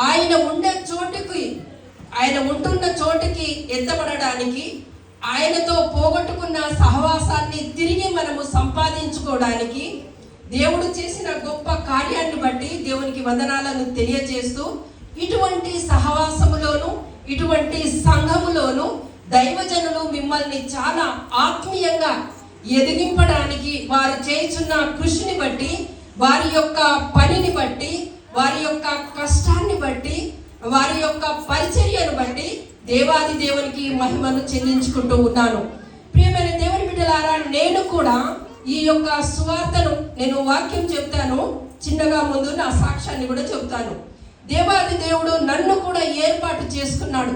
ఆయన ఉంటున్న చోటుకి ఎత్తబడడానికి, ఆయనతో పోగొట్టుకున్న సహవాసాన్ని తిరిగి మనము సంపాదించుకోవడానికి దేవుడు చేసిన గొప్ప కార్యాన్ని బట్టి దేవునికి వందనాలను తెలియజేస్తూ, ఇటువంటి సహవాసములోను ఇటువంటి సంఘములోను దైవజనులు మిమ్మల్ని చాలా ఆత్మీయంగా ఎదిగింపడానికి వారు చేస్తున్న కృషిని బట్టి, వారి యొక్క పనిని బట్టి, వారి యొక్క కష్టాన్ని బట్టి, వారి యొక్క పరిచర్యను బట్టి దేవాది దేవునికి మహిమను చెల్లించుకుంటూ ఉన్నాను. ప్రియమైన దేవుని బిడ్డలారా, నేను కూడా ఈ యొక్క సువార్తను నేను వాక్యం చెప్తాను, చిన్నగా ముందు నా సాక్ష్యాన్ని కూడా చెప్తాను. దేవాది దేవుడు నన్ను కూడా ఏర్పాటు చేసుకున్నాడు.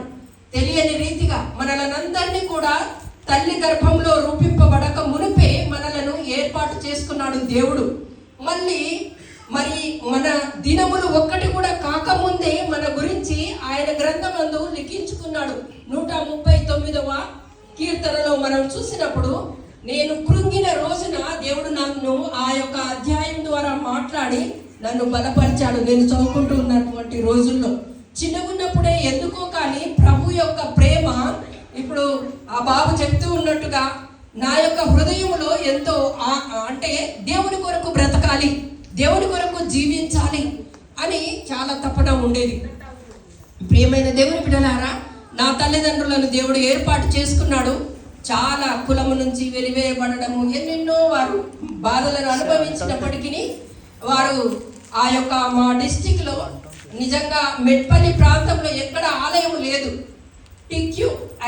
తెలియని రీతిగా మనలందరినీ కూడా తల్లి గర్భంలో రూపింపబడక మునిపే మనలను ఏర్పాటు చేసుకున్నాడు దేవుడు. మరి మన దినములు ఒక్కటి కూడా కాకముందే మన గురించి ఆయన గ్రంథమందు లిఖించుకున్నాడు. 139వ కీర్తనలో మనం చూసినప్పుడు, నేను కృంగిన రోజున దేవుడు నన్ను ఆ యొక్క అధ్యాయం ద్వారా మాట్లాడి నన్ను బలపరిచాడు. నేను చదువుకుంటూ ఉన్నటువంటి రోజుల్లో చిన్నగున్నప్పుడే ఎందుకో కానీ ప్రభు యొక్క ప్రేమ, ఇప్పుడు ఆ బాబు చెప్తూ ఉన్నట్టుగా నా యొక్క హృదయంలో ఎంతో అంటే దేవుని కొరకు బ్రతకాలి, దేవుని కొరకు జీవించాలి అని చాలా తపన ఉండేది. ప్రియమైన దేవుని బిడ్డలారా, నా తల్లిదండ్రులను దేవుడు ఏర్పాటు చేసుకున్నాడు. చాలా కులము నుంచి వెలివేయబడము, ఎన్నెన్నో వారు బాధలను అనుభవించినప్పటికీ వారు ఆ యొక్క మా డిస్టిక్లో నిజంగా మెట్పల్లి ప్రాంతంలో ఎక్కడ ఆలయం లేదు. టిక్యూ